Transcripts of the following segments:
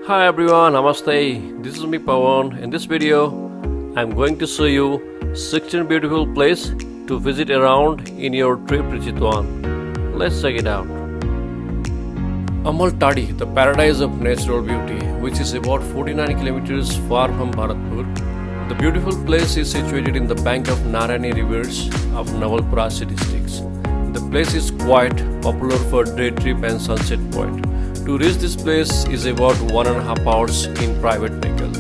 Hi everyone, Namaste. This is me Pawan. In this video, I'm going to show you 16 beautiful places to visit around in your trip to Chitwan. Let's check it out. Amal Tadi, the paradise of natural beauty, which is about 49 kilometers far from Bharatpur. The beautiful place is situated in the bank of Narayani rivers of Navalparasi districts. The place is quite popular for day trip and sunset point. To reach this place is about 1.5 hours in private vehicle.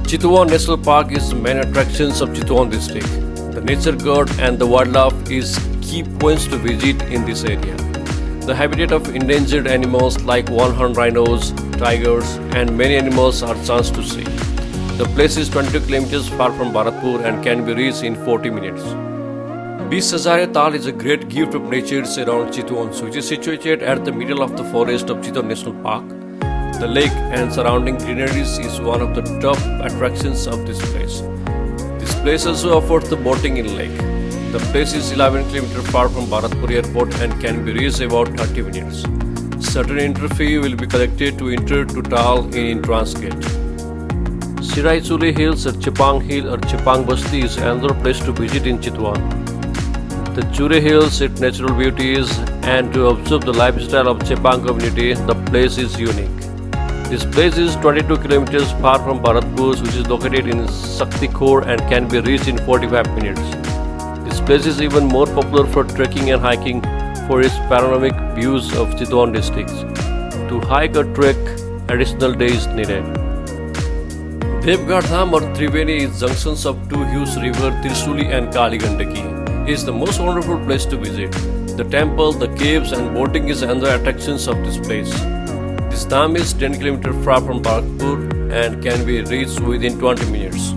Chitwan National Park is the main attractions of Chitwan district. The nature guard and the wildlife is key points to visit in this area. The habitat of endangered animals like one-horned rhinos, tigers and many animals are chance to see. The place is 22 kilometers far from Bharatpur and can be reached in 40 minutes. Beach Hazare Tal is a great gift of nature around Chitwan, which is situated at the middle of the forest of Chitwan National Park. The lake and surrounding greeneries is one of the top attractions of this place. This place also offers the boating in lake. The place is 11 km far from Bharatpur airport and can be reached about 30 minutes. Certain entry fee will be collected to enter to Tal in entrance gate. Sirai Chuli Hills or Chepang Hill or Chepang Basti is another place to visit in Chitwan. The Chure Hills, its natural beauties, and to observe the lifestyle of Chepang community, the place is unique. This place is 22 kilometers far from Bharatpur, which is located in Saktikhor and can be reached in 45 minutes. This place is even more popular for trekking and hiking for its panoramic views of Chitwan districts. To hike or trek, additional days needed. Devgarh Dham or Triveni is junctions of two huge rivers Trishuli and Kali Gandaki. Is the most wonderful place to visit. The temple, the caves and boating is another attractions of this place. This dam is 10 km far from Bharatpur and can be reached within 20 minutes.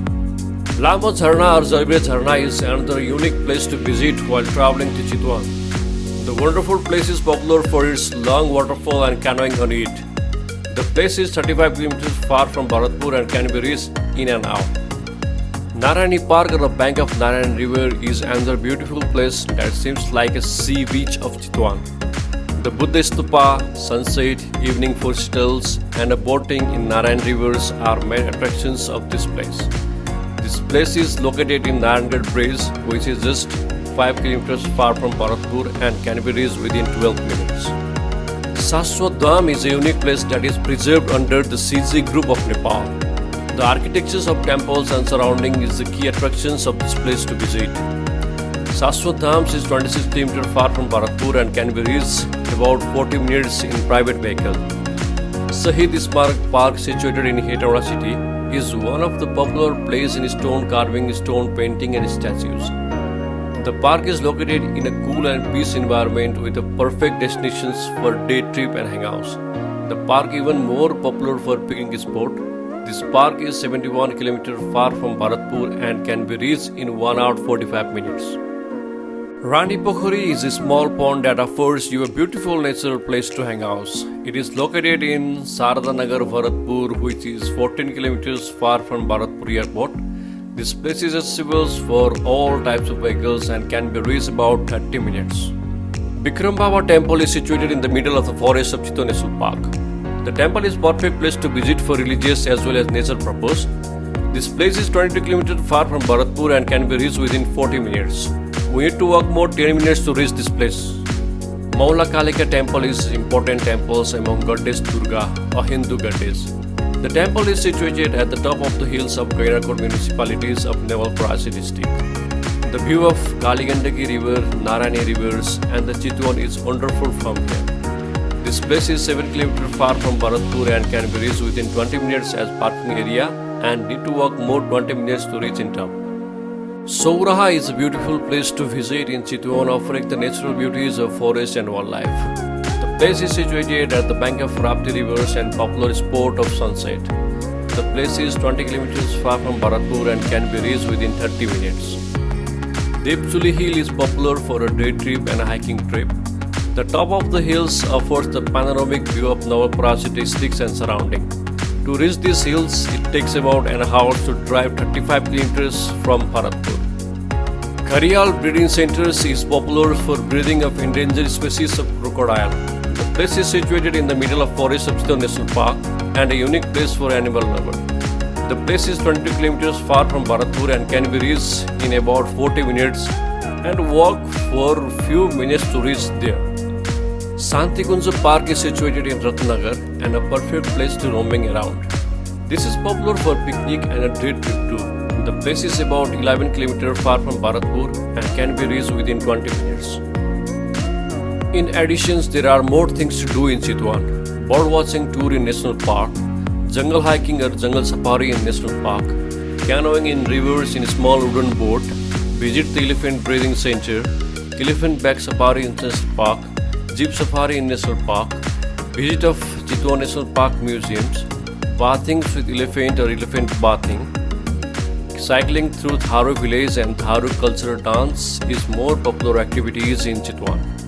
Lama Jharna or Jalbe Jharna is another unique place to visit while traveling to Chitwan. The wonderful place is popular for its long waterfall and canoeing on it. The place is 35 km far from Bharatpur and can be reached in an hour. Narayani Park on the bank of Narayani River is another beautiful place that seems like a sea beach of Chitwan. The Buddha Stupa, sunset, evening forests and a boating in Narayani rivers are main attractions of this place. This place is located in Narayangad Bridge, which is just 5 km far from Bharatpur and can be reached within 12 minutes. Shashwat Dham is a unique place that is preserved under the CG group of Nepal. The architectures of temples and surrounding is the key attractions of this place to visit. Shashwat Dham is 26 km far from Bharatpur and can be reached about 40 minutes in private vehicle. Shahid Smarak Park, situated in Hetauda city, is one of the popular places in stone carving, stone painting and statues. The park is located in a cool and peace environment with a perfect destinations for day trip and hangouts. The park even more popular for picnic sport. This park is 71 km far from Bharatpur and can be reached in 1 hour 45 minutes. Rani Pokhari is a small pond that offers you a beautiful natural place to hang out. It is located in Sarada Nagar, Bharatpur, which is 14 km far from Bharatpur airport. This place is accessible for all types of vehicles and can be reached about 30 minutes. Bikram Baba temple is situated in the middle of the forest of Chitwan National Park. The temple is perfect place to visit for religious as well as nature purpose. This place is 22 km far from Bharatpur and can be reached within 40 minutes. We need to walk more 10 minutes to reach this place. Maula Kalika temple is important temples among goddess Durga, a Hindu goddess. The temple is situated at the top of the hills of Gairakot municipalities of Navalparasi district. The view of Kali Gandaki river, Narayani rivers and the Chitwan is wonderful from here. This place is 7 km far from Bharatpur and can be reached within 20 minutes as parking area and need to walk more 20 minutes to reach in town. Souraha is a beautiful place to visit in Chitwan, offering the natural beauties of forest and wildlife. The place is situated at the bank of Rapti rivers and popular sport of sunset. The place is 20 km far from Bharatpur and can be reached within 30 minutes. Devchuli Hill is popular for a day trip and a hiking trip. The top of the hills offers the panoramic view of Navalparasi districts and surrounding. To reach these hills, it takes about an hour to drive 35 km from Bharatpur. Gharial Breeding Centers is popular for breeding of endangered species of crocodile. The place is situated in the middle of forest of Chitwan National Park and a unique place for animal lover. The place is 22 kilometers far from Bharatpur and can be reached in about 40 minutes and walk for few minutes to reach there. Santikunja Park is situated in Ratnagar and a perfect place to roaming around. This is popular for picnic and a day trip too. The place is about 11 kilometers far from Bharatpur and can be reached within 20 minutes. In addition, there are more things to do in Chitwan. Bird watching tour in National Park, jungle hiking or jungle safari in National Park, canoeing in rivers in a small wooden boat, visit the elephant breathing center, elephant back safari in National Park, jeep safari in National Park, visit of Chitwan National Park museums, bathing with elephant or elephant bathing, cycling through Tharu village and Tharu cultural dance is more popular activities in Chitwan.